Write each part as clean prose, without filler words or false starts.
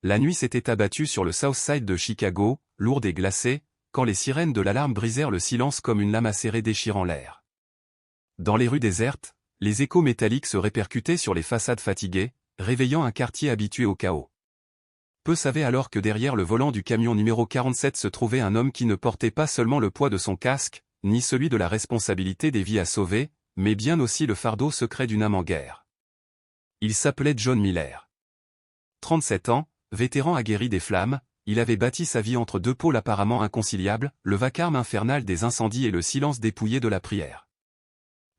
La nuit s'était abattue sur le South Side de Chicago, lourde et glacée, quand les sirènes de l'alarme brisèrent le silence comme une lame acérée déchirant l'air. Dans les rues désertes, les échos métalliques se répercutaient sur les façades fatiguées, réveillant un quartier habitué au chaos. Peu savaient alors que derrière le volant du camion numéro 47 se trouvait un homme qui ne portait pas seulement le poids de son casque, ni celui de la responsabilité des vies à sauver, mais bien aussi le fardeau secret d'une âme en guerre. Il s'appelait John Miller. 37 ans, vétéran aguerri des flammes, il avait bâti sa vie entre deux pôles apparemment inconciliables, le vacarme infernal des incendies et le silence dépouillé de la prière.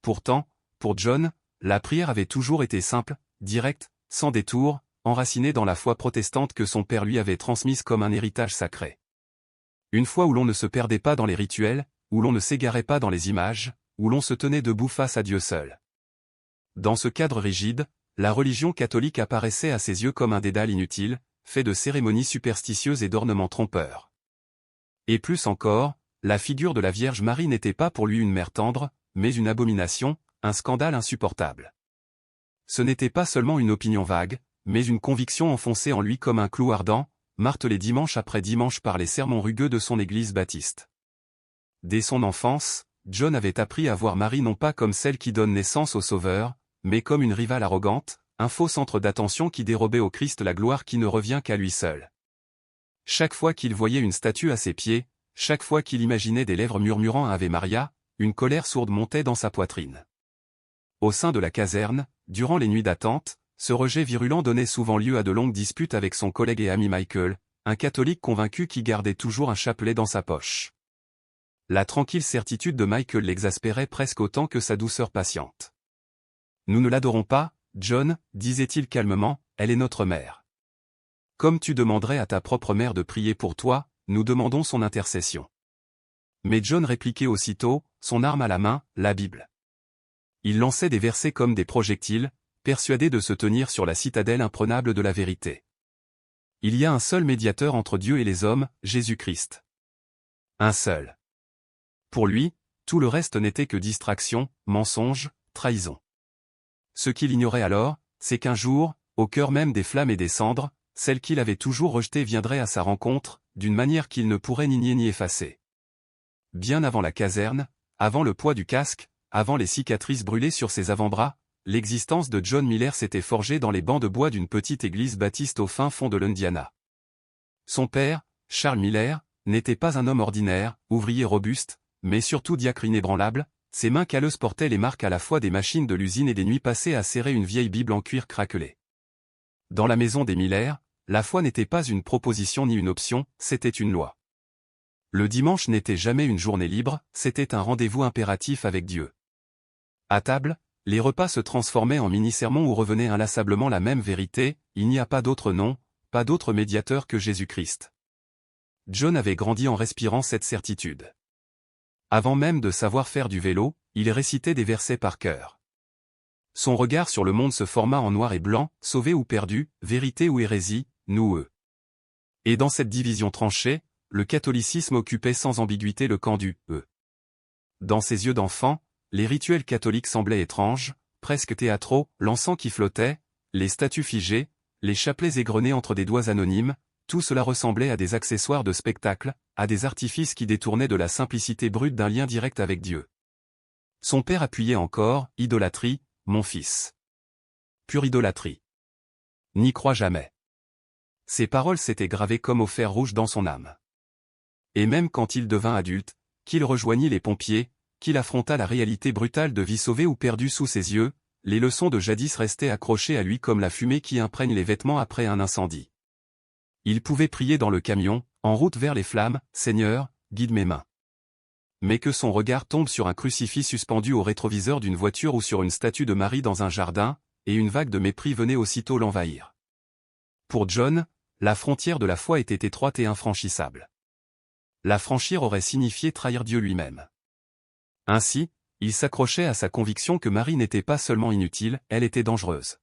Pourtant, pour John, la prière avait toujours été simple, directe, sans détour, enracinée dans la foi protestante que son père lui avait transmise comme un héritage sacré. Une foi où l'on ne se perdait pas dans les rituels, où l'on ne s'égarait pas dans les images, où l'on se tenait debout face à Dieu seul. Dans ce cadre rigide, la religion catholique apparaissait à ses yeux comme un dédale inutile, fait de cérémonies superstitieuses et d'ornements trompeurs. Et plus encore, la figure de la Vierge Marie n'était pas pour lui une mère tendre, mais une abomination, un scandale insupportable. Ce n'était pas seulement une opinion vague, mais une conviction enfoncée en lui comme un clou ardent, martelé dimanche après dimanche par les sermons rugueux de son église baptiste. Dès son enfance, John avait appris à voir Marie non pas comme celle qui donne naissance au Sauveur, mais comme une rivale arrogante, un faux centre d'attention qui dérobait au Christ la gloire qui ne revient qu'à lui seul. Chaque fois qu'il voyait une statue à ses pieds, chaque fois qu'il imaginait des lèvres murmurant un Ave Maria, une colère sourde montait dans sa poitrine. Au sein de la caserne, durant les nuits d'attente, ce rejet virulent donnait souvent lieu à de longues disputes avec son collègue et ami Michael, un catholique convaincu qui gardait toujours un chapelet dans sa poche. La tranquille certitude de Michael l'exaspérait presque autant que sa douceur patiente. « Nous ne l'adorons pas, John, disait-il calmement, elle est notre mère. Comme tu demanderais à ta propre mère de prier pour toi, nous demandons son intercession. » Mais John répliquait aussitôt, son arme à la main, la Bible. Il lançait des versets comme des projectiles, persuadé de se tenir sur la citadelle imprenable de la vérité. Il y a un seul médiateur entre Dieu et les hommes, Jésus-Christ. Un seul. Pour lui, tout le reste n'était que distraction, mensonge, trahison. Ce qu'il ignorait alors, c'est qu'un jour, au cœur même des flammes et des cendres, celle qu'il avait toujours rejetée viendrait à sa rencontre, d'une manière qu'il ne pourrait ni nier ni effacer. Bien avant la caserne, avant le poids du casque, avant les cicatrices brûlées sur ses avant-bras, l'existence de John Miller s'était forgée dans les bancs de bois d'une petite église baptiste au fin fond de l'Indiana. Son père, Charles Miller, n'était pas un homme ordinaire, ouvrier robuste, mais surtout diacre inébranlable, ses mains calleuses portaient les marques à la fois des machines de l'usine et des nuits passées à serrer une vieille Bible en cuir craquelé. Dans la maison des Miller, la foi n'était pas une proposition ni une option, c'était une loi. Le dimanche n'était jamais une journée libre, c'était un rendez-vous impératif avec Dieu. À table, les repas se transformaient en mini-sermons où revenait inlassablement la même vérité, il n'y a pas d'autre nom, pas d'autre médiateur que Jésus-Christ. John avait grandi en respirant cette certitude. Avant même de savoir faire du vélo, il récitait des versets par cœur. Son regard sur le monde se forma en noir et blanc, sauvé ou perdu, vérité ou hérésie, nous eux. Et dans cette division tranchée, le catholicisme occupait sans ambiguïté le camp du « eux ». Dans ses yeux d'enfant, les rituels catholiques semblaient étranges, presque théâtraux, l'encens qui flottait, les statues figées, les chapelets égrenés entre des doigts anonymes, tout cela ressemblait à des accessoires de spectacle, à des artifices qui détournaient de la simplicité brute d'un lien direct avec Dieu. Son père appuyait encore, idolâtrie, mon fils. Pure idolâtrie. N'y crois jamais. Ces paroles s'étaient gravées comme au fer rouge dans son âme. Et même quand il devint adulte, qu'il rejoignit les pompiers, qu'il affronta la réalité brutale de vie sauvée ou perdue sous ses yeux, les leçons de jadis restaient accrochées à lui comme la fumée qui imprègne les vêtements après un incendie. Il pouvait prier dans le camion, en route vers les flammes, « Seigneur, guide mes mains ». Mais que son regard tombe sur un crucifix suspendu au rétroviseur d'une voiture ou sur une statue de Marie dans un jardin, et une vague de mépris venait aussitôt l'envahir. Pour John, la frontière de la foi était étroite et infranchissable. La franchir aurait signifié trahir Dieu lui-même. Ainsi, il s'accrochait à sa conviction que Marie n'était pas seulement inutile, elle était dangereuse.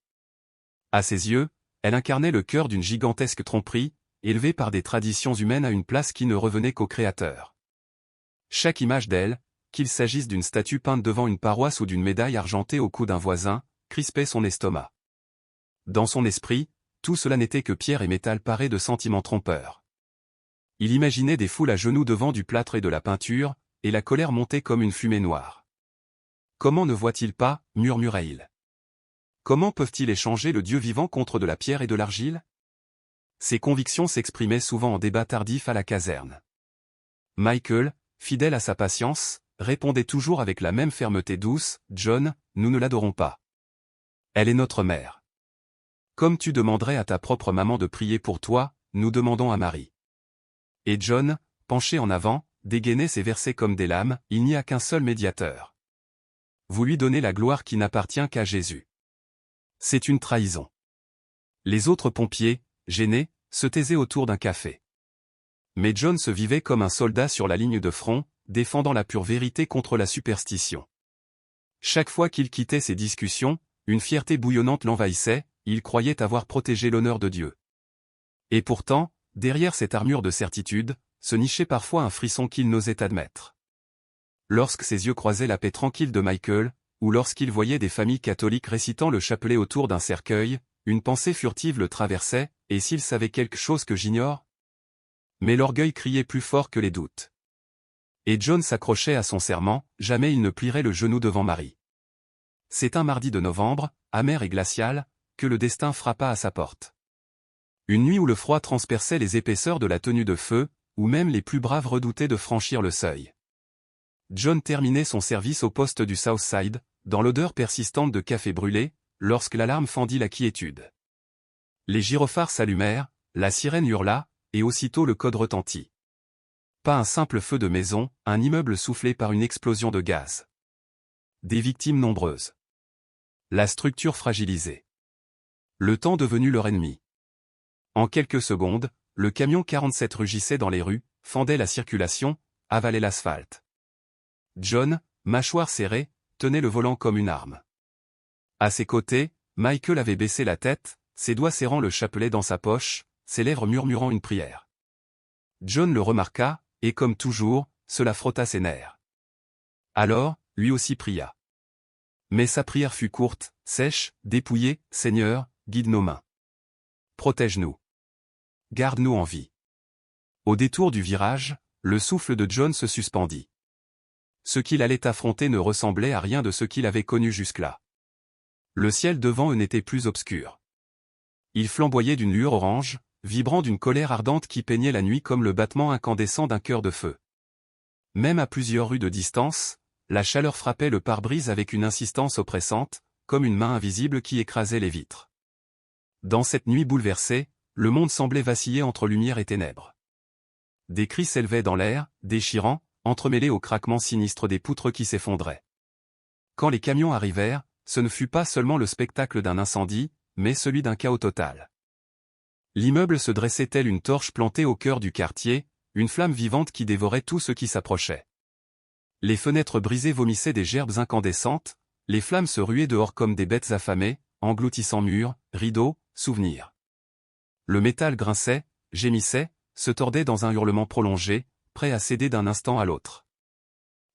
À ses yeux, elle incarnait le cœur d'une gigantesque tromperie, élevée par des traditions humaines à une place qui ne revenait qu'au Créateur. Chaque image d'elle, qu'il s'agisse d'une statue peinte devant une paroisse ou d'une médaille argentée au cou d'un voisin, crispait son estomac. Dans son esprit, tout cela n'était que pierre et métal parés de sentiments trompeurs. Il imaginait des foules à genoux devant du plâtre et de la peinture, et la colère montait comme une fumée noire. Comment ne voit-il pas, murmurait-il. Comment peuvent-ils échanger le Dieu vivant contre de la pierre et de l'argile? Ses convictions s'exprimaient souvent en débat tardif à la caserne. Michael, fidèle à sa patience, répondait toujours avec la même fermeté douce, « John, nous ne l'adorons pas. Elle est notre mère. Comme tu demanderais à ta propre maman de prier pour toi, nous demandons à Marie. » Et John, penché en avant, dégainait ses versets comme des lames, il n'y a qu'un seul médiateur. Vous lui donnez la gloire qui n'appartient qu'à Jésus. C'est une trahison. Les autres pompiers, gênés, se taisaient autour d'un café. Mais John se vivait comme un soldat sur la ligne de front, défendant la pure vérité contre la superstition. Chaque fois qu'il quittait ces discussions, une fierté bouillonnante l'envahissait, il croyait avoir protégé l'honneur de Dieu. Et pourtant, derrière cette armure de certitude, se nichait parfois un frisson qu'il n'osait admettre. Lorsque ses yeux croisaient la paix tranquille de Michael, ou lorsqu'il voyait des familles catholiques récitant le chapelet autour d'un cercueil, une pensée furtive le traversait, et s'il savait quelque chose que j'ignore? Mais l'orgueil criait plus fort que les doutes. Et John s'accrochait à son serment, jamais il ne plierait le genou devant Marie. C'est un mardi de novembre, amer et glacial, que le destin frappa à sa porte. Une nuit où le froid transperçait les épaisseurs de la tenue de feu, où même les plus braves redoutaient de franchir le seuil. John terminait son service au poste du Southside, dans l'odeur persistante de café brûlé, lorsque l'alarme fendit la quiétude. Les gyrophares s'allumèrent, la sirène hurla, et aussitôt le code retentit. Pas un simple feu de maison, un immeuble soufflé par une explosion de gaz. Des victimes nombreuses. La structure fragilisée. Le temps devenu leur ennemi. En quelques secondes, le camion 47 rugissait dans les rues, fendait la circulation, avalait l'asphalte. John, mâchoire serrée, tenait le volant comme une arme. À ses côtés, Michael avait baissé la tête, ses doigts serrant le chapelet dans sa poche, ses lèvres murmurant une prière. John le remarqua, et comme toujours, cela frotta ses nerfs. Alors, lui aussi pria. Mais sa prière fut courte, sèche, dépouillée, « Seigneur, guide nos mains. Protège-nous. Garde-nous en vie. » Au détour du virage, le souffle de John se suspendit. Ce qu'il allait affronter ne ressemblait à rien de ce qu'il avait connu jusque-là. Le ciel devant eux n'était plus obscur. Il flamboyait d'une lueur orange, vibrant d'une colère ardente qui peignait la nuit comme le battement incandescent d'un cœur de feu. Même à plusieurs rues de distance, la chaleur frappait le pare-brise avec une insistance oppressante, comme une main invisible qui écrasait les vitres. Dans cette nuit bouleversée, le monde semblait vaciller entre lumière et ténèbres. Des cris s'élevaient dans l'air, déchirants, entremêlés au craquement sinistre des poutres qui s'effondraient. Quand les camions arrivèrent, ce ne fut pas seulement le spectacle d'un incendie, mais celui d'un chaos total. L'immeuble se dressait tel une torche plantée au cœur du quartier, une flamme vivante qui dévorait tout ce qui s'approchait. Les fenêtres brisées vomissaient des gerbes incandescentes, les flammes se ruaient dehors comme des bêtes affamées, engloutissant murs, rideaux, souvenirs. Le métal grinçait, gémissait, se tordait dans un hurlement prolongé, prêt à céder d'un instant à l'autre.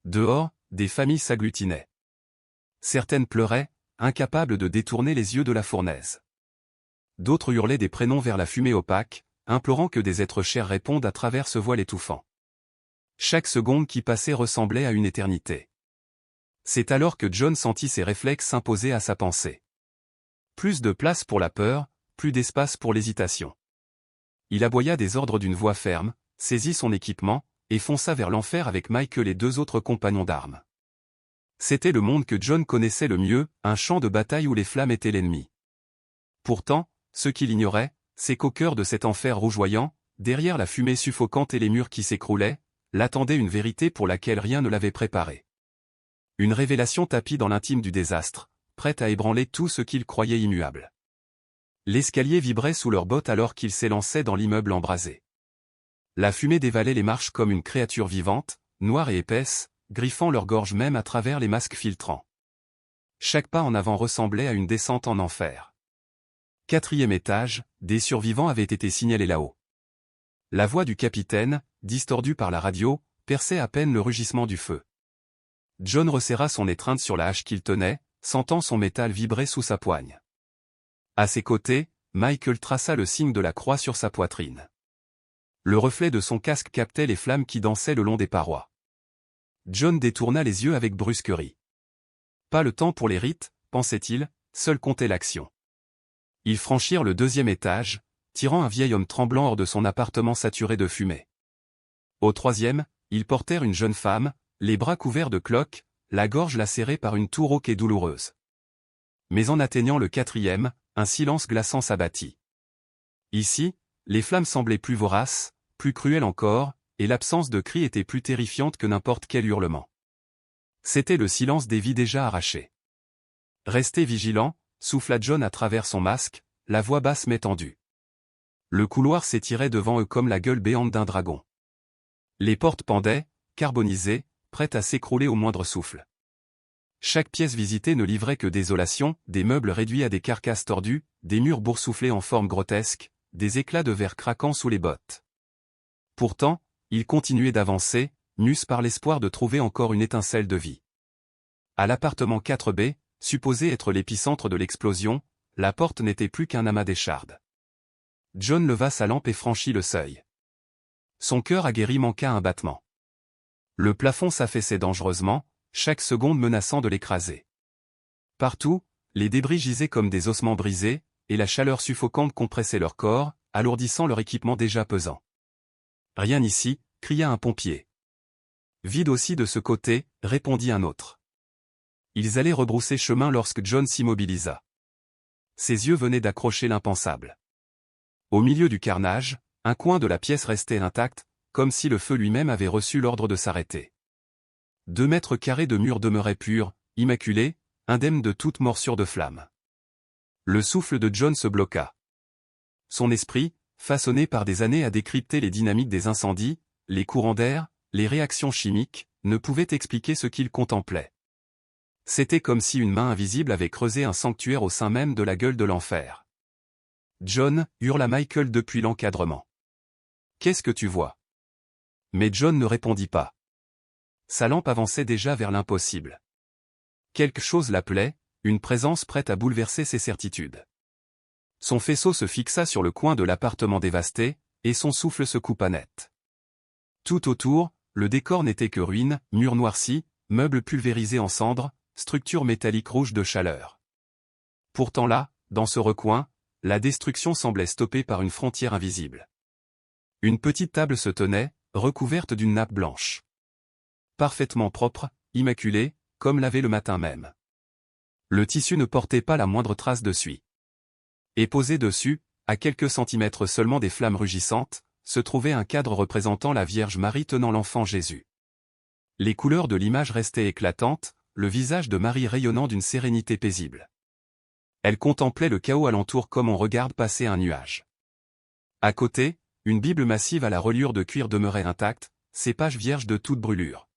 Dehors, des familles s'agglutinaient. Certaines pleuraient, incapables de détourner les yeux de la fournaise. D'autres hurlaient des prénoms vers la fumée opaque, implorant que des êtres chers répondent à travers ce voile étouffant. Chaque seconde qui passait ressemblait à une éternité. C'est alors que John sentit ses réflexes s'imposer à sa pensée. Plus de place pour la peur, plus d'espace pour l'hésitation. Il aboya des ordres d'une voix ferme, saisit son équipement, et fonça vers l'enfer avec Michael et deux autres compagnons d'armes. C'était le monde que John connaissait le mieux, un champ de bataille où les flammes étaient l'ennemi. Pourtant, ce qu'il ignorait, c'est qu'au cœur de cet enfer rougeoyant, derrière la fumée suffocante et les murs qui s'écroulaient, l'attendait une vérité pour laquelle rien ne l'avait préparé. Une révélation tapie dans l'intime du désastre, prête à ébranler tout ce qu'il croyait immuable. L'escalier vibrait sous leurs bottes alors qu'ils s'élançaient dans l'immeuble embrasé. La fumée dévalait les marches comme une créature vivante, noire et épaisse, griffant leur gorge même à travers les masques filtrants. Chaque pas en avant ressemblait à une descente en enfer. 4e étage, des survivants avaient été signalés là-haut. La voix du capitaine, distordue par la radio, perçait à peine le rugissement du feu. John resserra son étreinte sur la hache qu'il tenait, sentant son métal vibrer sous sa poigne. À ses côtés, Michael traça le signe de la croix sur sa poitrine. Le reflet de son casque captait les flammes qui dansaient le long des parois. John détourna les yeux avec brusquerie. Pas le temps pour les rites, pensait-il, seul comptait l'action. Ils franchirent le 2e étage, tirant un vieil homme tremblant hors de son appartement saturé de fumée. Au 3e, ils portèrent une jeune femme, les bras couverts de cloques, la gorge lacérée par une toux rauque et douloureuse. Mais en atteignant le 4e, un silence glaçant s'abattit. Ici, les flammes semblaient plus voraces, plus cruelles encore, et l'absence de cris était plus terrifiante que n'importe quel hurlement. C'était le silence des vies déjà arrachées. Restez vigilants, souffla John à travers son masque, la voix basse mais tendue. Le couloir s'étirait devant eux comme la gueule béante d'un dragon. Les portes pendaient, carbonisées, prêtes à s'écrouler au moindre souffle. Chaque pièce visitée ne livrait que désolation, des meubles réduits à des carcasses tordues, des murs boursouflés en forme grotesque, des éclats de verre craquant sous les bottes. Pourtant, ils continuaient d'avancer, mus par l'espoir de trouver encore une étincelle de vie. À l'appartement 4B, supposé être l'épicentre de l'explosion, la porte n'était plus qu'un amas d'échardes. John leva sa lampe et franchit le seuil. Son cœur aguerri manqua un battement. Le plafond s'affaissait dangereusement, chaque seconde menaçant de l'écraser. Partout, les débris gisaient comme des ossements brisés, et la chaleur suffocante compressait leur corps, alourdissant leur équipement déjà pesant. Rien ici, cria un pompier. Vide aussi de ce côté, répondit un autre. Ils allaient rebrousser chemin lorsque John s'immobilisa. Ses yeux venaient d'accrocher l'impensable. Au milieu du carnage, un coin de la pièce restait intact, comme si le feu lui-même avait reçu l'ordre de s'arrêter. 2 mètres carrés de murs demeuraient purs, immaculés, indemnes de toute morsure de flamme. Le souffle de John se bloqua. Son esprit, façonné par des années à décrypter les dynamiques des incendies, les courants d'air, les réactions chimiques, ne pouvait expliquer ce qu'il contemplait. C'était comme si une main invisible avait creusé un sanctuaire au sein même de la gueule de l'enfer. « John » hurla Michael depuis l'encadrement. « Qu'est-ce que tu vois » Mais John ne répondit pas. Sa lampe avançait déjà vers l'impossible. Quelque chose l'appelait, une présence prête à bouleverser ses certitudes. Son faisceau se fixa sur le coin de l'appartement dévasté, et son souffle se coupa net. Tout autour, le décor n'était que ruines, murs noircis, meubles pulvérisés en cendres, structures métalliques rouges de chaleur. Pourtant là, dans ce recoin, la destruction semblait stoppée par une frontière invisible. Une petite table se tenait, recouverte d'une nappe blanche. Parfaitement propre, immaculée, comme lavée le matin même. Le tissu ne portait pas la moindre trace de suie. Et posé dessus, à quelques centimètres seulement des flammes rugissantes, se trouvait un cadre représentant la Vierge Marie tenant l'enfant Jésus. Les couleurs de l'image restaient éclatantes, le visage de Marie rayonnant d'une sérénité paisible. Elle contemplait le chaos alentour comme on regarde passer un nuage. À côté, une Bible massive à la reliure de cuir demeurait intacte, ses pages vierges de toute brûlure.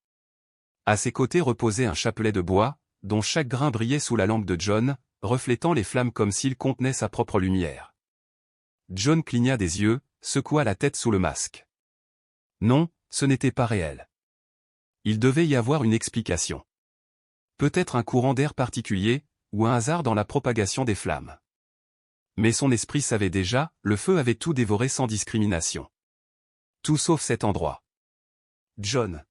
À ses côtés reposait un chapelet de bois, dont chaque grain brillait sous la lampe de John, reflétant les flammes comme s'il contenait sa propre lumière. John cligna des yeux, secoua la tête sous le masque. Non, ce n'était pas réel. Il devait y avoir une explication. Peut-être un courant d'air particulier, ou un hasard dans la propagation des flammes. Mais son esprit savait déjà, le feu avait tout dévoré sans discrimination. Tout sauf cet endroit. John.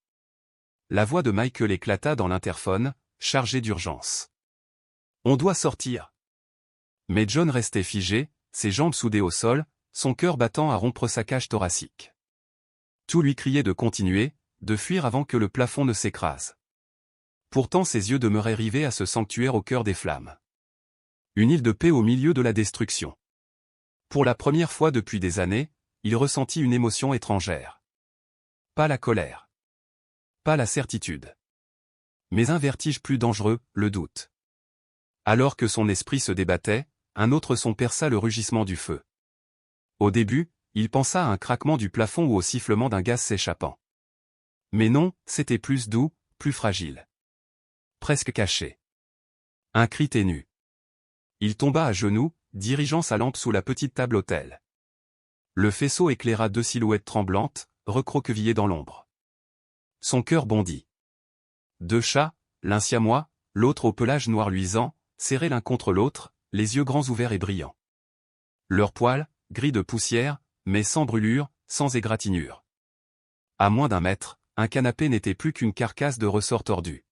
La voix de Michael éclata dans l'interphone, chargée d'urgence. On doit sortir. Mais John restait figé, ses jambes soudées au sol, son cœur battant à rompre sa cage thoracique. Tout lui criait de continuer, de fuir avant que le plafond ne s'écrase. Pourtant ses yeux demeuraient rivés à ce sanctuaire au cœur des flammes. Une île de paix au milieu de la destruction. Pour la première fois depuis des années, il ressentit une émotion étrangère. Pas la colère. Pas la certitude. Mais un vertige plus dangereux, le doute. Alors que son esprit se débattait, un autre son perça le rugissement du feu. Au début, il pensa à un craquement du plafond ou au sifflement d'un gaz s'échappant. Mais non, c'était plus doux, plus fragile. Presque caché. Un cri ténu. Il tomba à genoux, dirigeant sa lampe sous la petite table autel. Le faisceau éclaira 2 silhouettes tremblantes, recroquevillées dans l'ombre. Son cœur bondit. 2 chats, l'un siamois, l'autre au pelage noir luisant, serrés l'un contre l'autre, les yeux grands ouverts et brillants. Leurs poils, gris de poussière, mais sans brûlure, sans égratignure. À moins d'1 mètre, un canapé n'était plus qu'une carcasse de ressorts tordus.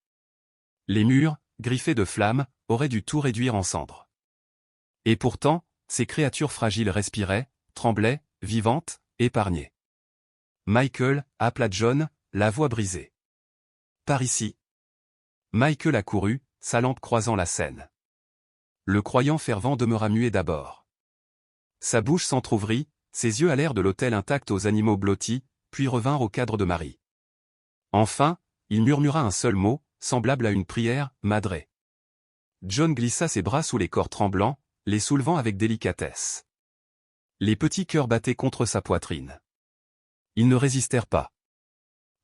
Les murs, griffés de flammes, auraient dû tout réduire en cendres. Et pourtant, ces créatures fragiles respiraient, tremblaient, vivantes, épargnées. Michael, appela John, la voix brisée. Par ici. Michael accourut, sa lampe croisant la scène. Le croyant fervent demeura muet d'abord. Sa bouche s'entr'ouvrit, ses yeux allèrent de l'autel intact aux animaux blottis, puis revinrent au cadre de Marie. Enfin, il murmura un seul mot, semblable à une prière, Madre. John glissa ses bras sous les corps tremblants, les soulevant avec délicatesse. Les petits cœurs battaient contre sa poitrine. Ils ne résistèrent pas.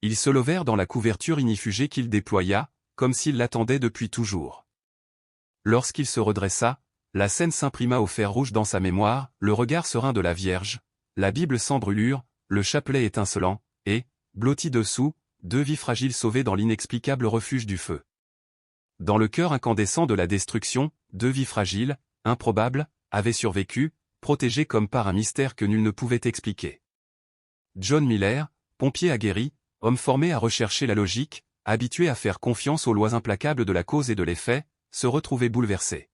Ils se levèrent dans la couverture ignifugée qu'il déploya, comme s'il l'attendait depuis toujours. Lorsqu'il se redressa, la scène s'imprima au fer rouge dans sa mémoire, le regard serein de la Vierge, la Bible sans brûlure, le chapelet étincelant, et, blotti dessous, 2 vies fragiles sauvées dans l'inexplicable refuge du feu. Dans le cœur incandescent de la destruction, 2 vies fragiles, improbables, avaient survécu, protégées comme par un mystère que nul ne pouvait expliquer. John Miller, pompier aguerri, homme formé à rechercher la logique, habitué à faire confiance aux lois implacables de la cause et de l'effet, se retrouvait bouleversé.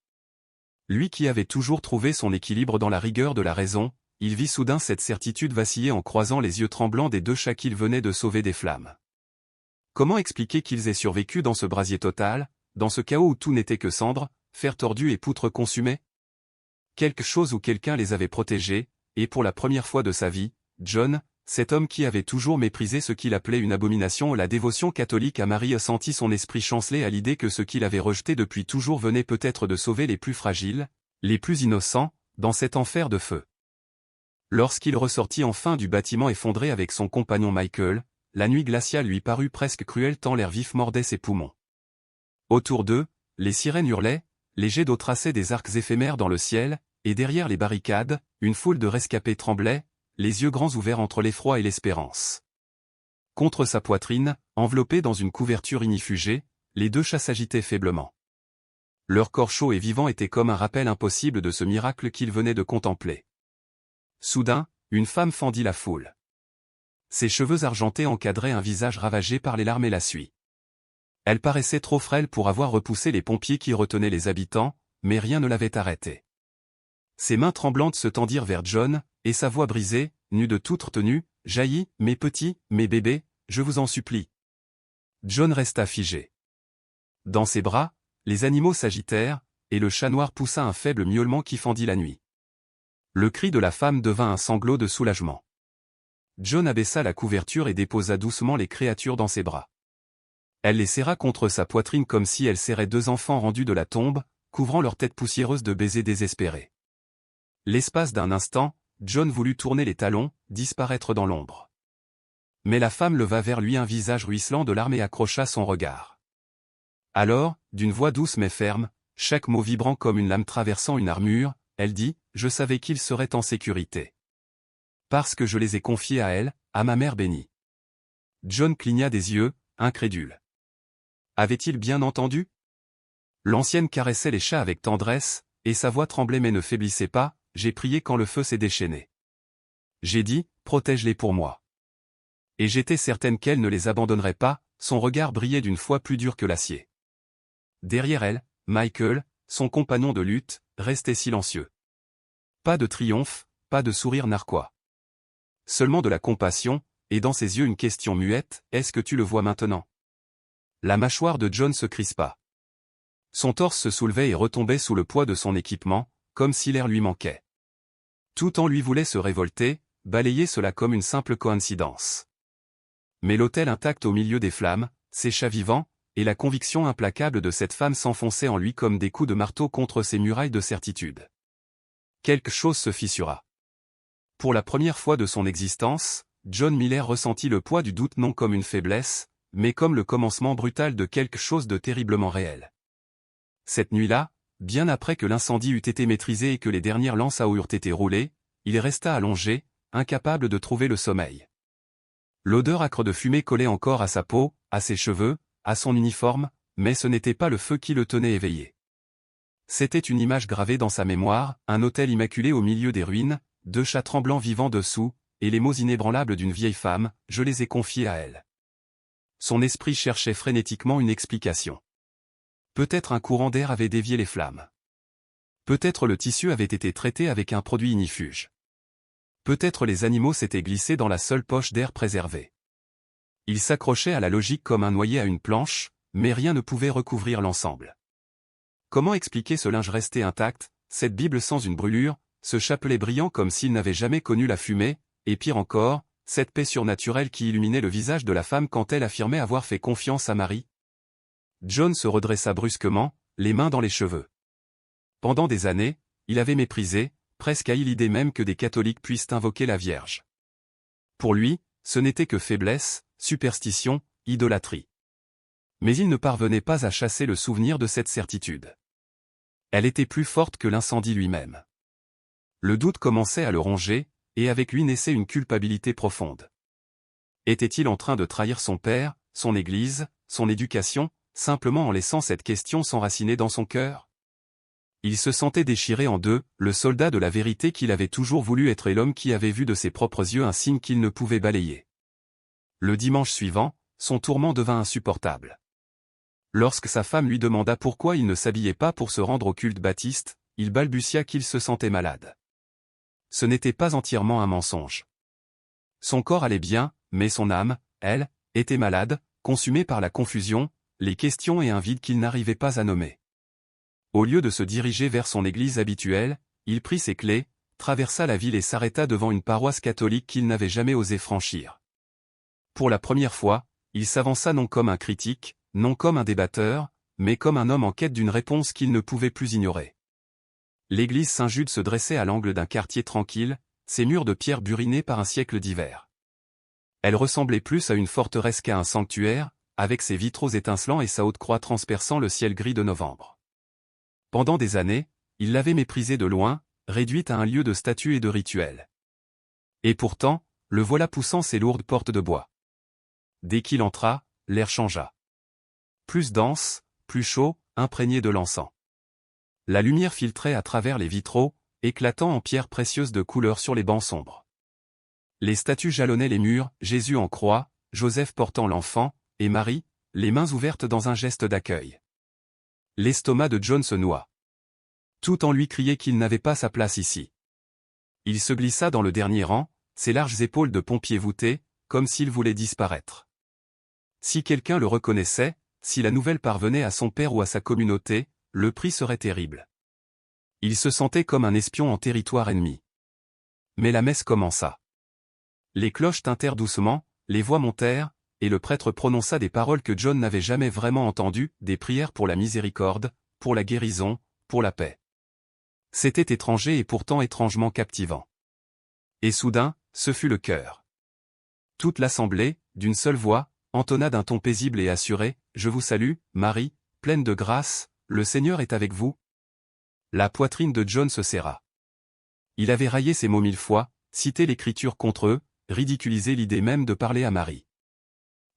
Lui qui avait toujours trouvé son équilibre dans la rigueur de la raison, il vit soudain cette certitude vaciller en croisant les yeux tremblants des 2 chats qu'il venait de sauver des flammes. Comment expliquer qu'ils aient survécu dans ce brasier total, dans ce chaos où tout n'était que cendres, fer tordu et poutres consumées? Quelque chose ou quelqu'un les avait protégés, et pour la première fois de sa vie, John, cet homme qui avait toujours méprisé ce qu'il appelait une abomination la dévotion catholique à Marie, sentit son esprit chanceler à l'idée que ce qu'il avait rejeté depuis toujours venait peut-être de sauver les plus fragiles, les plus innocents, dans cet enfer de feu. Lorsqu'il ressortit enfin du bâtiment effondré avec son compagnon Michael, la nuit glaciale lui parut presque cruelle tant l'air vif mordait ses poumons. Autour d'eux, les sirènes hurlaient, les jets d'eau traçaient des arcs éphémères dans le ciel, et derrière les barricades, une foule de rescapés tremblait, les yeux grands ouverts entre l'effroi et l'espérance. Contre sa poitrine, enveloppés dans une couverture ignifugée, les 2 chats s'agitaient faiblement. Leur corps chaud et vivant était comme un rappel impossible de ce miracle qu'ils venaient de contempler. Soudain, une femme fendit la foule. Ses cheveux argentés encadraient un visage ravagé par les larmes et la suie. Elle paraissait trop frêle pour avoir repoussé les pompiers qui retenaient les habitants, mais rien ne l'avait arrêtée. Ses mains tremblantes se tendirent vers John, et sa voix brisée, nue de toute retenue, jaillit, « Mes petits, mes bébés, je vous en supplie. » John resta figé. Dans ses bras, les animaux s'agitèrent, et le chat noir poussa un faible miaulement qui fendit la nuit. Le cri de la femme devint un sanglot de soulagement. John abaissa la couverture et déposa doucement les créatures dans ses bras. Elle les serra contre sa poitrine comme si elle serrait 2 enfants rendus de la tombe, couvrant leur tête poussiéreuse de baisers désespérés. L'espace d'un instant, John voulut tourner les talons, disparaître dans l'ombre. Mais la femme leva vers lui un visage ruisselant de larmes et accrocha son regard. Alors, d'une voix douce mais ferme, chaque mot vibrant comme une lame traversant une armure, elle dit, « Je savais qu'ils seraient en sécurité. Parce que je les ai confiés à elle, à ma mère bénie. » John cligna des yeux, incrédule. Avait-il bien entendu? L'ancienne caressait les chats avec tendresse, et sa voix tremblait mais ne faiblissait pas, « J'ai prié quand le feu s'est déchaîné. J'ai dit, protège-les pour moi. » Et j'étais certaine qu'elle ne les abandonnerait pas, son regard brillait d'une foi plus dure que l'acier. Derrière elle, Michael, son compagnon de lutte, restait silencieux. Pas de triomphe, pas de sourire narquois. Seulement de la compassion, et dans ses yeux une question muette, « Est-ce que tu le vois maintenant ?» La mâchoire de John se crispa. Son torse se soulevait et retombait sous le poids de son équipement, comme si l'air lui manquait. Tout en lui voulait se révolter, balayer cela comme une simple coïncidence. Mais l'autel intact au milieu des flammes, ses chats vivants, et la conviction implacable de cette femme s'enfonçaient en lui comme des coups de marteau contre ces murailles de certitude. Quelque chose se fissura. Pour la première fois de son existence, John Miller ressentit le poids du doute non comme une faiblesse, mais comme le commencement brutal de quelque chose de terriblement réel. Cette nuit-là, bien après que l'incendie eût été maîtrisé et que les dernières lances à eau eurent été roulées, il resta allongé, incapable de trouver le sommeil. L'odeur âcre de fumée collait encore à sa peau, à ses cheveux, à son uniforme, mais ce n'était pas le feu qui le tenait éveillé. C'était une image gravée dans sa mémoire, un autel immaculé au milieu des ruines, 2 chats tremblants vivant dessous, et les mots inébranlables d'une vieille femme, je les ai confiés à elle. Son esprit cherchait frénétiquement une explication. Peut-être un courant d'air avait dévié les flammes. Peut-être le tissu avait été traité avec un produit ignifuge. Peut-être les animaux s'étaient glissés dans la seule poche d'air préservée. Il s'accrochait à la logique comme un noyé à une planche, mais rien ne pouvait recouvrir l'ensemble. Comment expliquer ce linge resté intact, cette Bible sans une brûlure, ce chapelet brillant comme s'il n'avait jamais connu la fumée, et pire encore, cette paix surnaturelle qui illuminait le visage de la femme quand elle affirmait avoir fait confiance à Marie? John se redressa brusquement, les mains dans les cheveux. Pendant des années, il avait méprisé, presque haï l'idée même que des catholiques puissent invoquer la Vierge. Pour lui, ce n'était que faiblesse, superstition, idolâtrie. Mais il ne parvenait pas à chasser le souvenir de cette certitude. Elle était plus forte que l'incendie lui-même. Le doute commençait à le ronger, et avec lui naissait une culpabilité profonde. Était-il en train de trahir son père, son Église, son éducation, simplement en laissant cette question s'enraciner dans son cœur? Il se sentait déchiré en deux, le soldat de la vérité qu'il avait toujours voulu être et l'homme qui avait vu de ses propres yeux un signe qu'il ne pouvait balayer. Le dimanche suivant, son tourment devint insupportable. Lorsque sa femme lui demanda pourquoi il ne s'habillait pas pour se rendre au culte baptiste, il balbutia qu'il se sentait malade. Ce n'était pas entièrement un mensonge. Son corps allait bien, mais son âme, elle, était malade, consumée par la confusion, les questions et un vide qu'il n'arrivait pas à nommer. Au lieu de se diriger vers son église habituelle, il prit ses clés, traversa la ville et s'arrêta devant une paroisse catholique qu'il n'avait jamais osé franchir. Pour la première fois, il s'avança non comme un critique, non comme un débatteur, mais comme un homme en quête d'une réponse qu'il ne pouvait plus ignorer. L'église Saint-Jude se dressait à l'angle d'un quartier tranquille, ses murs de pierre burinés par un siècle d'hiver. Elle ressemblait plus à une forteresse qu'à un sanctuaire, avec ses vitraux étincelants et sa haute croix transperçant le ciel gris de novembre. Pendant des années, il l'avait méprisée de loin, réduite à un lieu de statues et de rituels. Et pourtant, le voilà poussant ses lourdes portes de bois. Dès qu'il entra, l'air changea. Plus dense, plus chaud, imprégné de l'encens. La lumière filtrait à travers les vitraux, éclatant en pierres précieuses de couleur sur les bancs sombres. Les statues jalonnaient les murs, Jésus en croix, Joseph portant l'enfant, et Marie, les mains ouvertes dans un geste d'accueil. L'estomac de John se noua. Tout en lui criait qu'il n'avait pas sa place ici. Il se glissa dans le dernier rang, ses larges épaules de pompier voûtées, comme s'il voulait disparaître. Si quelqu'un le reconnaissait, si la nouvelle parvenait à son père ou à sa communauté, le prix serait terrible. Il se sentait comme un espion en territoire ennemi. Mais la messe commença. Les cloches tintèrent doucement, les voix montèrent, et le prêtre prononça des paroles que John n'avait jamais vraiment entendues, des prières pour la miséricorde, pour la guérison, pour la paix. C'était étranger et pourtant étrangement captivant. Et soudain, ce fut le chœur. Toute l'assemblée, d'une seule voix, entonna d'un ton paisible et assuré, « Je vous salue, Marie, pleine de grâce, le Seigneur est avec vous. » La poitrine de John se serra. Il avait raillé ces mots 1000 fois, cité l'Écriture contre eux, ridiculisé l'idée même de parler à Marie.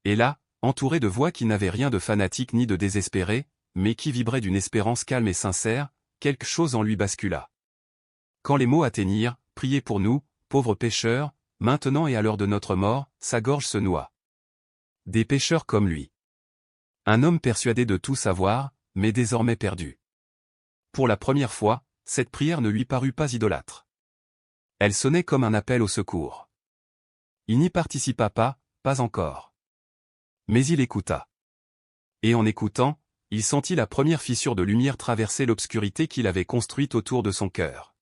Et là, entouré de voix qui n'avaient rien de fanatique ni de désespéré, mais qui vibraient d'une espérance calme et sincère, quelque chose en lui bascula. Quand les mots atteignirent, « Priez pour nous, pauvres pécheurs, maintenant et à l'heure de notre mort », sa gorge se noua. Des pécheurs comme lui. Un homme persuadé de tout savoir, mais désormais perdu. Pour la première fois, cette prière ne lui parut pas idolâtre. Elle sonnait comme un appel au secours. Il n'y participa pas encore. Mais il écouta. Et en écoutant, il sentit la première fissure de lumière traverser l'obscurité qu'il avait construite autour de son cœur.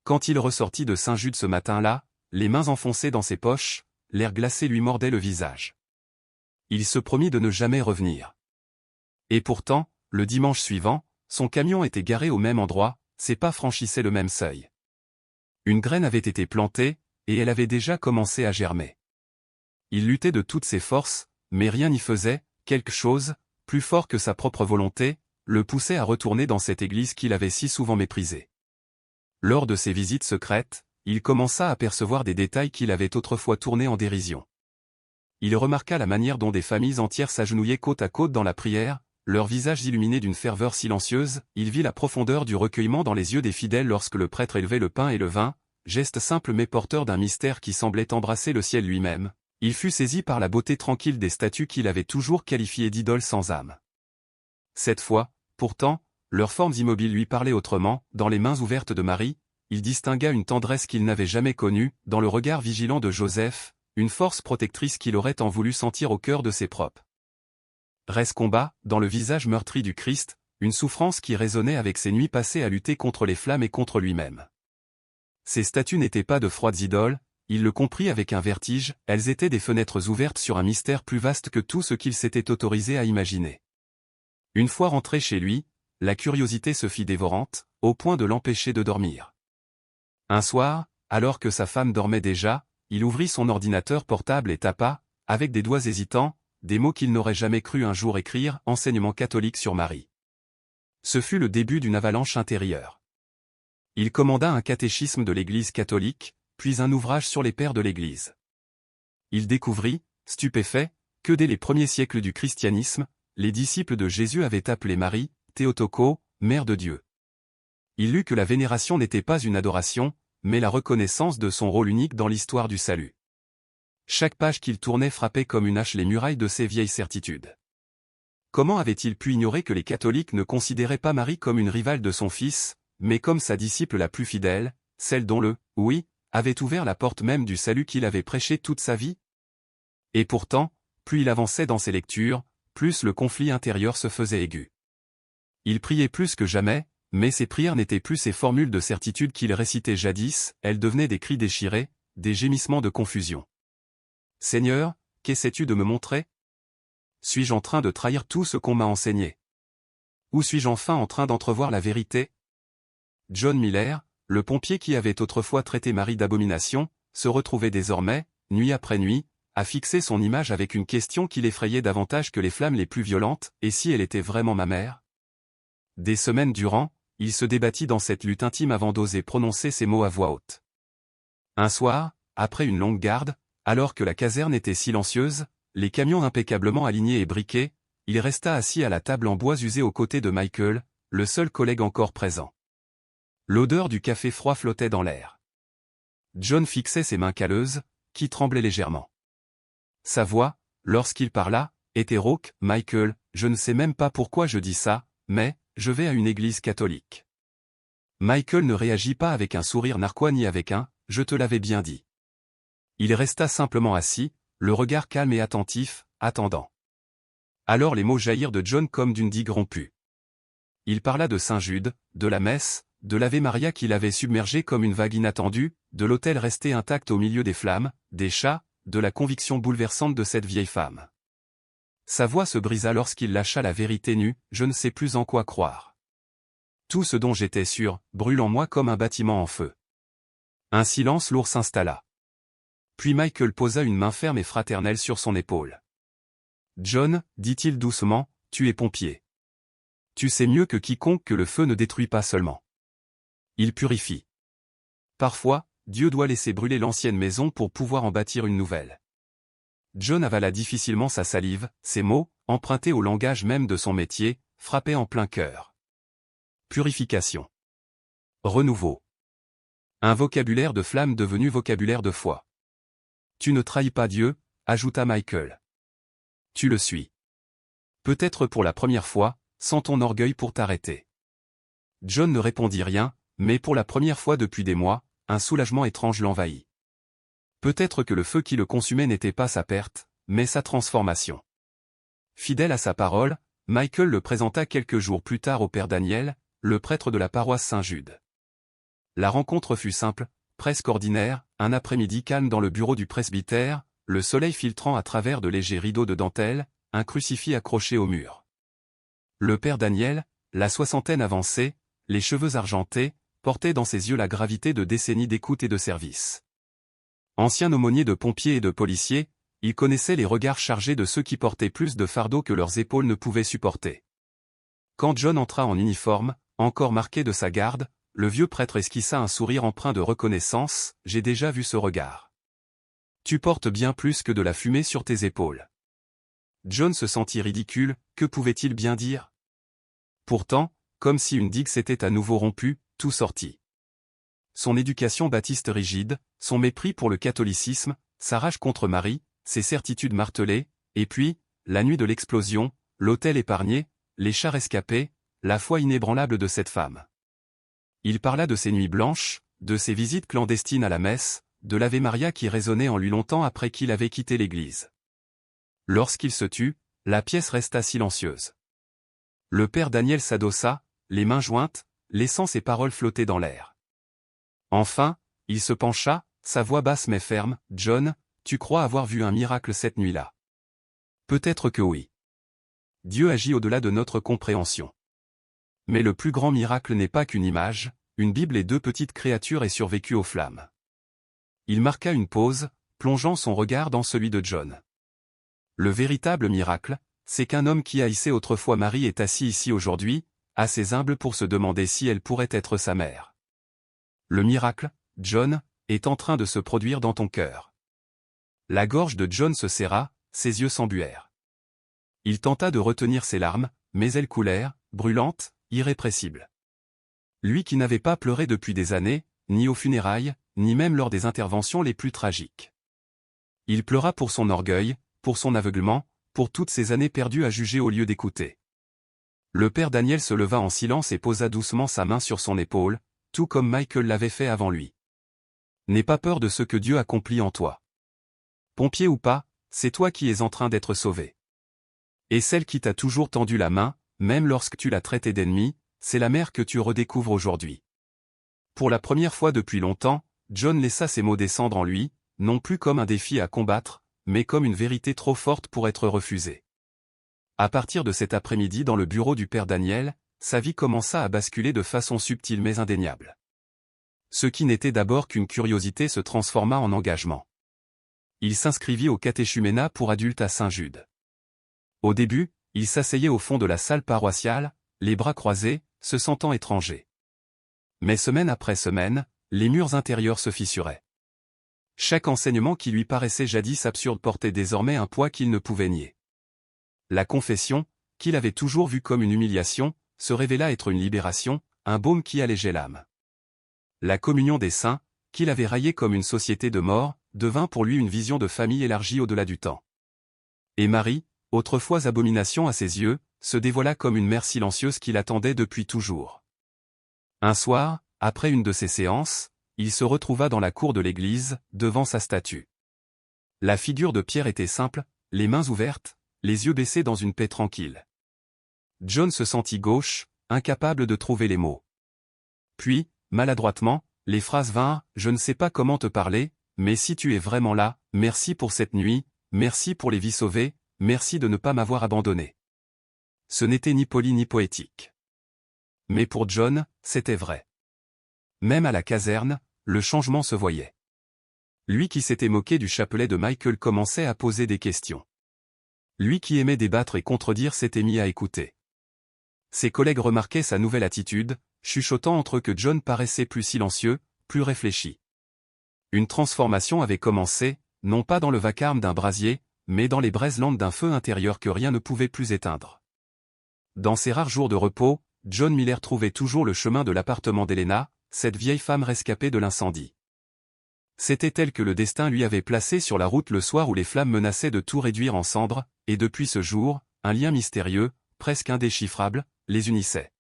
Quand il ressortit de Saint-Jude ce matin-là, les mains enfoncées dans ses poches, l'air glacé lui mordait le visage. Il se promit de ne jamais revenir. Et pourtant, le dimanche suivant, son camion était garé au même endroit, ses pas franchissaient le même seuil. Une graine avait été plantée, et elle avait déjà commencé à germer. Il luttait de toutes ses forces, mais rien n'y faisait, quelque chose, plus fort que sa propre volonté, le poussait à retourner dans cette église qu'il avait si souvent méprisée. Lors de ses visites secrètes, il commença à percevoir des détails qu'il avait autrefois tournés en dérision. Il remarqua la manière dont des familles entières s'agenouillaient côte à côte dans la prière, leurs visages illuminés d'une ferveur silencieuse, il vit la profondeur du recueillement dans les yeux des fidèles lorsque le prêtre élevait le pain et le vin, geste simple mais porteur d'un mystère qui semblait embrasser le ciel lui-même. Il fut saisi par la beauté tranquille des statues qu'il avait toujours qualifiées d'idoles sans âme. Cette fois, pourtant, leurs formes immobiles lui parlaient autrement, dans les mains ouvertes de Marie, il distingua une tendresse qu'il n'avait jamais connue, dans le regard vigilant de Joseph, une force protectrice qu'il aurait tant voulu sentir au cœur de ses propres. Reste combat, dans le visage meurtri du Christ, une souffrance qui résonnait avec ses nuits passées à lutter contre les flammes et contre lui-même. Ces statues n'étaient pas de froides idoles, il le comprit avec un vertige, elles étaient des fenêtres ouvertes sur un mystère plus vaste que tout ce qu'il s'était autorisé à imaginer. Une fois rentré chez lui, la curiosité se fit dévorante, au point de l'empêcher de dormir. Un soir, alors que sa femme dormait déjà, il ouvrit son ordinateur portable et tapa, avec des doigts hésitants, des mots qu'il n'aurait jamais cru un jour écrire, enseignement catholique sur Marie. Ce fut le début d'une avalanche intérieure. Il commanda un catéchisme de l'Église catholique, puis un ouvrage sur les pères de l'Église. Il découvrit, stupéfait, que dès les premiers siècles du christianisme, les disciples de Jésus avaient appelé Marie, Théotoko, Mère de Dieu. Il lut que la vénération n'était pas une adoration, mais la reconnaissance de son rôle unique dans l'histoire du salut. Chaque page qu'il tournait frappait comme une hache les murailles de ses vieilles certitudes. Comment avait-il pu ignorer que les catholiques ne considéraient pas Marie comme une rivale de son fils, mais comme sa disciple la plus fidèle, celle dont oui, avait ouvert la porte même du salut qu'il avait prêché toute sa vie? Et pourtant, plus il avançait dans ses lectures, plus le conflit intérieur se faisait aigu. Il priait plus que jamais, mais ses prières n'étaient plus ces formules de certitude qu'il récitait jadis, elles devenaient des cris déchirés, des gémissements de confusion. « Seigneur, qu'essaies-tu de me montrer? Suis-je en train de trahir tout ce qu'on m'a enseigné? Ou suis-je enfin en train d'entrevoir la vérité ?» John Miller, le pompier qui avait autrefois traité Marie d'abomination, se retrouvait désormais, nuit après nuit, à fixer son image avec une question qui l'effrayait davantage que les flammes les plus violentes, et si elle était vraiment ma mère? Des semaines durant, il se débattit dans cette lutte intime avant d'oser prononcer ces mots à voix haute. Un soir, après une longue garde, alors que la caserne était silencieuse, les camions impeccablement alignés et briqués, il resta assis à la table en bois usé aux côtés de Michael, le seul collègue encore présent. L'odeur du café froid flottait dans l'air. John fixait ses mains calleuses, qui tremblaient légèrement. Sa voix, lorsqu'il parla, était rauque. « Michael, je ne sais même pas pourquoi je dis ça, mais, je vais à une église catholique. » Michael ne réagit pas avec un sourire narquois ni avec un « je te l'avais bien dit ». Il resta simplement assis, le regard calme et attentif, attendant. Alors les mots jaillirent de John comme d'une digue rompue. Il parla de Saint Jude, de la messe, de l'Ave Maria qui l'avait submergé comme une vague inattendue, de l'autel resté intact au milieu des flammes, des chats, de la conviction bouleversante de cette vieille femme. Sa voix se brisa lorsqu'il lâcha la vérité nue, je ne sais plus en quoi croire. Tout ce dont j'étais sûr, brûle en moi comme un bâtiment en feu. Un silence lourd s'installa. Puis Michael posa une main ferme et fraternelle sur son épaule. « John, dit-il doucement, tu es pompier. Tu sais mieux que quiconque que le feu ne détruit pas seulement. Il purifie. Parfois, Dieu doit laisser brûler l'ancienne maison pour pouvoir en bâtir une nouvelle. » John avala difficilement sa salive, ces mots, empruntés au langage même de son métier, frappaient en plein cœur. Purification. Renouveau. Un vocabulaire de flamme devenu vocabulaire de foi. Tu ne trahis pas Dieu, ajouta Michael. Tu le suis. Peut-être pour la première fois, sans ton orgueil pour t'arrêter. John ne répondit rien, mais pour la première fois depuis des mois, un soulagement étrange l'envahit. Peut-être que le feu qui le consumait n'était pas sa perte, mais sa transformation. Fidèle à sa parole, Michael le présenta quelques jours plus tard au père Daniel, le prêtre de la paroisse Saint-Jude. La rencontre fut simple, presque ordinaire, un après-midi calme dans le bureau du presbytère, le soleil filtrant à travers de légers rideaux de dentelle, un crucifix accroché au mur. Le père Daniel, la soixantaine avancée, les cheveux argentés, portait dans ses yeux la gravité de décennies d'écoute et de service. Ancien aumônier de pompiers et de policiers, il connaissait les regards chargés de ceux qui portaient plus de fardeau que leurs épaules ne pouvaient supporter. Quand John entra en uniforme, encore marqué de sa garde, le vieux prêtre esquissa un sourire empreint de reconnaissance, « J'ai déjà vu ce regard. Tu portes bien plus que de la fumée sur tes épaules. » John se sentit ridicule, que pouvait-il bien dire? Pourtant, comme si une digue s'était à nouveau rompue, tout sortit. Son éducation baptiste rigide, son mépris pour le catholicisme, sa rage contre Marie, ses certitudes martelées, et puis, la nuit de l'explosion, l'hôtel épargné, les chars rescapés, la foi inébranlable de cette femme. Il parla de ses nuits blanches, de ses visites clandestines à la messe, de l'Ave Maria qui résonnait en lui longtemps après qu'il avait quitté l'église. Lorsqu'il se tut, la pièce resta silencieuse. Le père Daniel s'adossa, les mains jointes, laissant ses paroles flotter dans l'air. Enfin, il se pencha, sa voix basse mais ferme, « John, tu crois avoir vu un miracle cette nuit-là? » Peut-être que oui. Dieu agit au-delà de notre compréhension. Mais le plus grand miracle n'est pas qu'une image, une Bible et deux petites créatures aient survécu aux flammes. Il marqua une pause, plongeant son regard dans celui de John. Le véritable miracle, c'est qu'un homme qui haïssait autrefois Marie est assis ici aujourd'hui, assez humble pour se demander si elle pourrait être sa mère. Le miracle, John, est en train de se produire dans ton cœur. La gorge de John se serra, ses yeux s'embuèrent. Il tenta de retenir ses larmes, mais elles coulèrent, brûlantes, irrépressibles. Lui qui n'avait pas pleuré depuis des années, ni aux funérailles, ni même lors des interventions les plus tragiques. Il pleura pour son orgueil, pour son aveuglement, pour toutes ces années perdues à juger au lieu d'écouter. Le père Daniel se leva en silence et posa doucement sa main sur son épaule, tout comme Michael l'avait fait avant lui. N'aie pas peur de ce que Dieu accomplit en toi. Pompier ou pas, c'est toi qui es en train d'être sauvé. Et celle qui t'a toujours tendu la main, même lorsque tu l'as traitée d'ennemi, c'est la mère que tu redécouvres aujourd'hui. Pour la première fois depuis longtemps, John laissa ces mots descendre en lui, non plus comme un défi à combattre, mais comme une vérité trop forte pour être refusée. À partir de cet après-midi dans le bureau du père Daniel, sa vie commença à basculer de façon subtile mais indéniable. Ce qui n'était d'abord qu'une curiosité se transforma en engagement. Il s'inscrivit au catéchuménat pour adultes à Saint-Jude. Au début, il s'asseyait au fond de la salle paroissiale, les bras croisés, se sentant étranger. Mais semaine après semaine, les murs intérieurs se fissuraient. Chaque enseignement qui lui paraissait jadis absurde portait désormais un poids qu'il ne pouvait nier. La confession, qu'il avait toujours vue comme une humiliation, se révéla être une libération, un baume qui allégeait l'âme. La communion des saints, qu'il avait raillée comme une société de mort, devint pour lui une vision de famille élargie au-delà du temps. Et Marie, autrefois abomination à ses yeux, se dévoila comme une mère silencieuse qui l'attendait depuis toujours. Un soir, après une de ces séances, il se retrouva dans la cour de l'église, devant sa statue. La figure de Pierre était simple, les mains ouvertes, les yeux baissés dans une paix tranquille. John se sentit gauche, incapable de trouver les mots. Puis, maladroitement, les phrases vinrent, « Je ne sais pas comment te parler, mais si tu es vraiment là, merci pour cette nuit, merci pour les vies sauvées, merci de ne pas m'avoir abandonné. » Ce n'était ni poli ni poétique. Mais pour John, c'était vrai. Même à la caserne, le changement se voyait. Lui qui s'était moqué du chapelet de Michael commençait à poser des questions. Lui qui aimait débattre et contredire s'était mis à écouter. Ses collègues remarquaient sa nouvelle attitude, chuchotant entre eux que John paraissait plus silencieux, plus réfléchi. Une transformation avait commencé, non pas dans le vacarme d'un brasier, mais dans les braises lentes d'un feu intérieur que rien ne pouvait plus éteindre. Dans ses rares jours de repos, John Miller trouvait toujours le chemin de l'appartement d'Helena, cette vieille femme rescapée de l'incendie. C'était elle que le destin lui avait placée sur la route le soir où les flammes menaçaient de tout réduire en cendres, et depuis ce jour, un lien mystérieux, presque indéchiffrable, les unissait.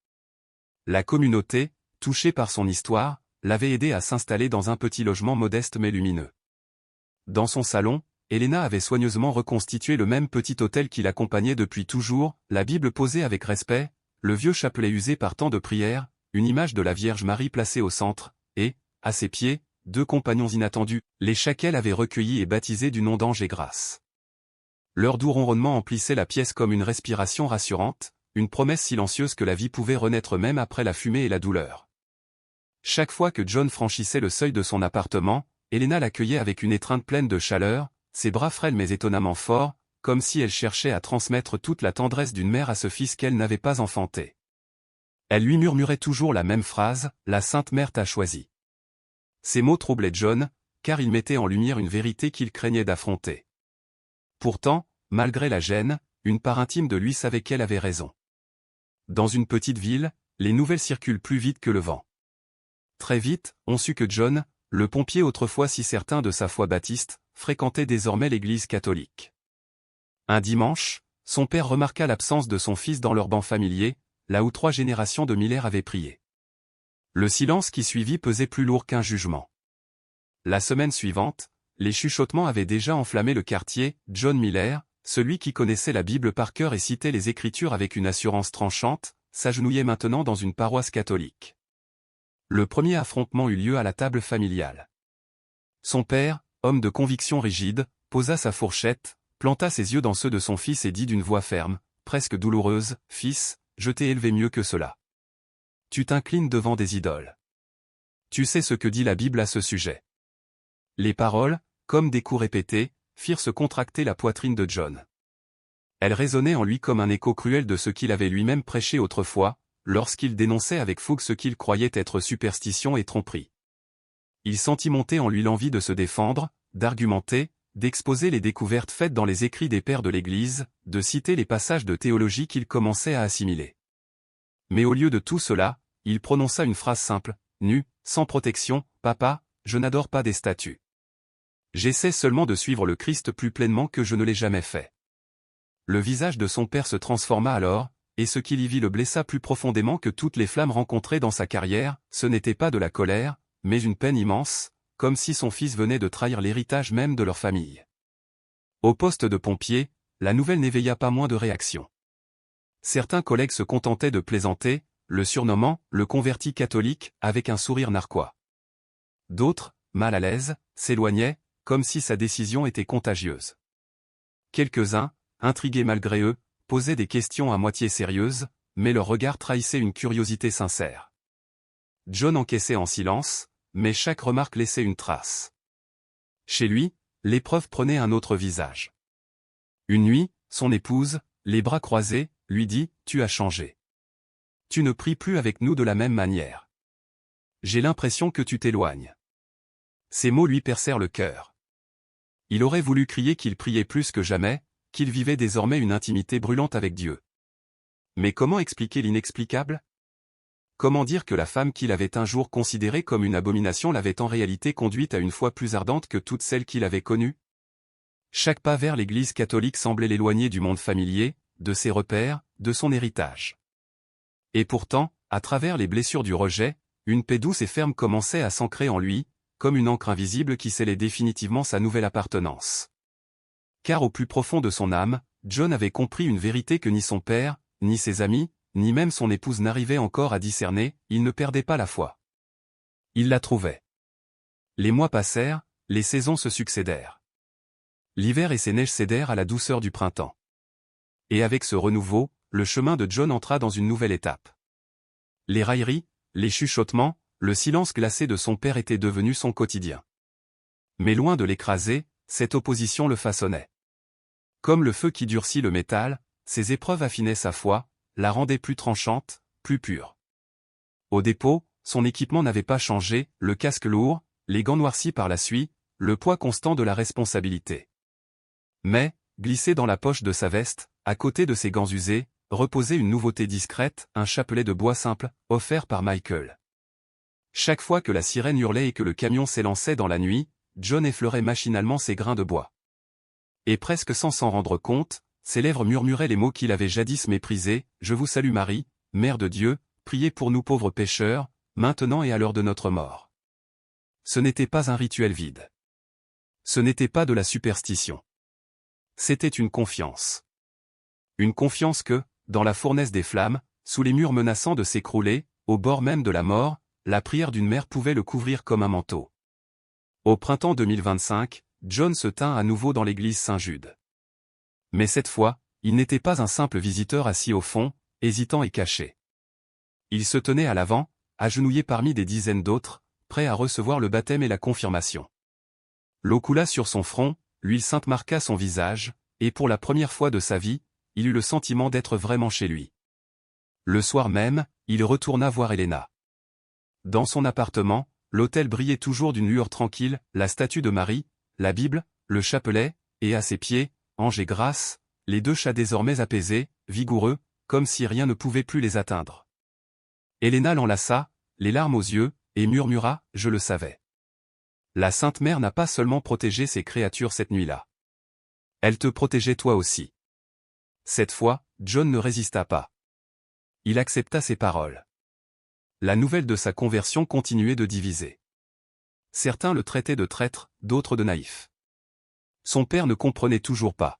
La communauté, touchée par son histoire, l'avait aidé à s'installer dans un petit logement modeste mais lumineux. Dans son salon, Helena avait soigneusement reconstitué le même petit hôtel qui l'accompagnait depuis toujours, la Bible posée avec respect, le vieux chapelet usé par tant de prières, une image de la Vierge Marie placée au centre, et, à ses pieds, deux compagnons inattendus, les qu'elle avait recueillis et baptisés du nom d'Ange et Grâce. Leur doux ronronnement emplissait la pièce comme une respiration rassurante, une promesse silencieuse que la vie pouvait renaître même après la fumée et la douleur. Chaque fois que John franchissait le seuil de son appartement, Helena l'accueillait avec une étreinte pleine de chaleur, ses bras frêles mais étonnamment forts, comme si elle cherchait à transmettre toute la tendresse d'une mère à ce fils qu'elle n'avait pas enfanté. Elle lui murmurait toujours la même phrase, « La Sainte Mère t'a choisi ». Ces mots troublaient John, car ils mettaient en lumière une vérité qu'il craignait d'affronter. Pourtant, malgré la gêne, une part intime de lui savait qu'elle avait raison. Dans une petite ville, les nouvelles circulent plus vite que le vent. Très vite, on sut que John, le pompier autrefois si certain de sa foi baptiste, fréquentait désormais l'église catholique. Un dimanche, son père remarqua l'absence de son fils dans leur banc familier, là où 3 générations de Miller avaient prié. Le silence qui suivit pesait plus lourd qu'un jugement. La semaine suivante, les chuchotements avaient déjà enflammé le quartier. John Miller, celui qui connaissait la Bible par cœur et citait les Écritures avec une assurance tranchante, s'agenouillait maintenant dans une paroisse catholique. Le premier affrontement eut lieu à la table familiale. Son père, homme de conviction rigide, posa sa fourchette, planta ses yeux dans ceux de son fils et dit d'une voix ferme, presque douloureuse, « Fils, je t'ai élevé mieux que cela. Tu t'inclines devant des idoles. Tu sais ce que dit la Bible à ce sujet. » Les paroles, comme des coups répétés, firent se contracter la poitrine de John. Elles résonnaient en lui comme un écho cruel de ce qu'il avait lui-même prêché autrefois, lorsqu'il dénonçait avec fougue ce qu'il croyait être superstition et tromperie. Il sentit monter en lui l'envie de se défendre, d'argumenter, d'exposer les découvertes faites dans les écrits des pères de l'Église, de citer les passages de théologie qu'il commençait à assimiler. Mais au lieu de tout cela, il prononça une phrase simple, nu, sans protection, « Papa, je n'adore pas des statues. J'essaie seulement de suivre le Christ plus pleinement que je ne l'ai jamais fait. » Le visage de son père se transforma alors, et ce qu'il y vit le blessa plus profondément que toutes les flammes rencontrées dans sa carrière. Ce n'était pas de la colère, mais une peine immense, comme si son fils venait de trahir l'héritage même de leur famille. Au poste de pompier, la nouvelle n'éveilla pas moins de réactions. Certains collègues se contentaient de plaisanter, le surnommant « le converti catholique » avec un sourire narquois. D'autres, mal à l'aise, s'éloignaient, comme si sa décision était contagieuse. Quelques-uns, intrigués malgré eux, posaient des questions à moitié sérieuses, mais leur regard trahissait une curiosité sincère. John encaissait en silence, mais chaque remarque laissait une trace. Chez lui, l'épreuve prenait un autre visage. Une nuit, son épouse, les bras croisés, lui dit « Tu as changé. Tu ne pries plus avec nous de la même manière. J'ai l'impression que tu t'éloignes. » Ces mots lui percèrent le cœur. Il aurait voulu crier qu'il priait plus que jamais, qu'il vivait désormais une intimité brûlante avec Dieu. Mais comment expliquer l'inexplicable? Comment dire que la femme qu'il avait un jour considérée comme une abomination l'avait en réalité conduite à une foi plus ardente que toutes celles qu'il avait connues? Chaque pas vers l'Église catholique semblait l'éloigner du monde familier, de ses repères, de son héritage. Et pourtant, à travers les blessures du rejet, une paix douce et ferme commençait à s'ancrer en lui, comme une encre invisible qui scellait définitivement sa nouvelle appartenance. Car au plus profond de son âme, John avait compris une vérité que ni son père, ni ses amis, ni même son épouse n'arrivaient encore à discerner. Il ne perdait pas la foi. Il la trouvait. Les mois passèrent, les saisons se succédèrent. L'hiver et ses neiges cédèrent à la douceur du printemps. Et avec ce renouveau, le chemin de John entra dans une nouvelle étape. Les railleries, les chuchotements, le silence glacé de son père étaient devenus son quotidien. Mais loin de l'écraser, cette opposition le façonnait. Comme le feu qui durcit le métal, ces épreuves affinaient sa foi, la rendaient plus tranchante, plus pure. Au dépôt, son équipement n'avait pas changé, le casque lourd, les gants noircis par la suie, le poids constant de la responsabilité. Mais, glissé dans la poche de sa veste, à côté de ses gants usés, reposait une nouveauté discrète, un chapelet de bois simple, offert par Michael. Chaque fois que la sirène hurlait et que le camion s'élançait dans la nuit, John effleurait machinalement ses grains de bois. Et presque sans s'en rendre compte, ses lèvres murmuraient les mots qu'il avait jadis méprisés, « Je vous salue Marie, Mère de Dieu, priez pour nous pauvres pécheurs, maintenant et à l'heure de notre mort. » Ce n'était pas un rituel vide. Ce n'était pas de la superstition. C'était une confiance. Une confiance que, dans la fournaise des flammes, sous les murs menaçants de s'écrouler, au bord même de la mort, la prière d'une mère pouvait le couvrir comme un manteau. Au printemps 2025, John se tint à nouveau dans l'église Saint-Jude. Mais cette fois, il n'était pas un simple visiteur assis au fond, hésitant et caché. Il se tenait à l'avant, agenouillé parmi des dizaines d'autres, prêt à recevoir le baptême et la confirmation. L'eau coula sur son front, l'huile sainte marqua son visage, et pour la première fois de sa vie, il eut le sentiment d'être vraiment chez lui. Le soir même, il retourna voir Helena. Dans son appartement, l'autel brillait toujours d'une lueur tranquille, la statue de Marie, la Bible, le chapelet, et à ses pieds, ange et grâce, les deux chats désormais apaisés, vigoureux, comme si rien ne pouvait plus les atteindre. Helena l'enlaça, les larmes aux yeux, et murmura « Je le savais. La Sainte Mère n'a pas seulement protégé ses créatures cette nuit-là. Elle te protégeait toi aussi. » Cette fois, John ne résista pas. Il accepta ses paroles. La nouvelle de sa conversion continuait de diviser. Certains le traitaient de traître, d'autres de naïf. Son père ne comprenait toujours pas.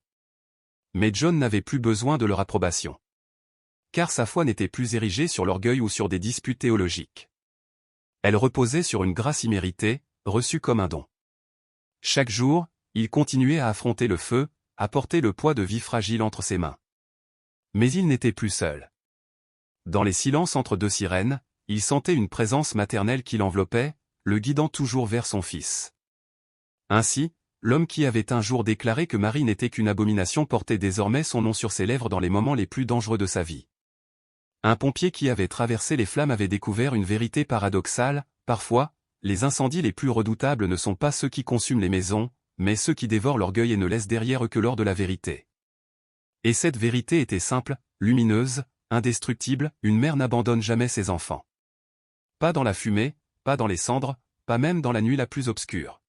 Mais John n'avait plus besoin de leur approbation. Car sa foi n'était plus érigée sur l'orgueil ou sur des disputes théologiques. Elle reposait sur une grâce imméritée, reçue comme un don. Chaque jour, il continuait à affronter le feu, à porter le poids de vie fragile entre ses mains. Mais il n'était plus seul. Dans les silences entre deux sirènes, il sentait une présence maternelle qui l'enveloppait, le guidant toujours vers son fils. Ainsi, l'homme qui avait un jour déclaré que Marie n'était qu'une abomination portait désormais son nom sur ses lèvres dans les moments les plus dangereux de sa vie. Un pompier qui avait traversé les flammes avait découvert une vérité paradoxale, parfois, les incendies les plus redoutables ne sont pas ceux qui consument les maisons, mais ceux qui dévorent l'orgueil et ne laissent derrière eux que l'or de la vérité. Et cette vérité était simple, lumineuse, indestructible, une mère n'abandonne jamais ses enfants. Pas dans la fumée, pas dans les cendres, pas même dans la nuit la plus obscure.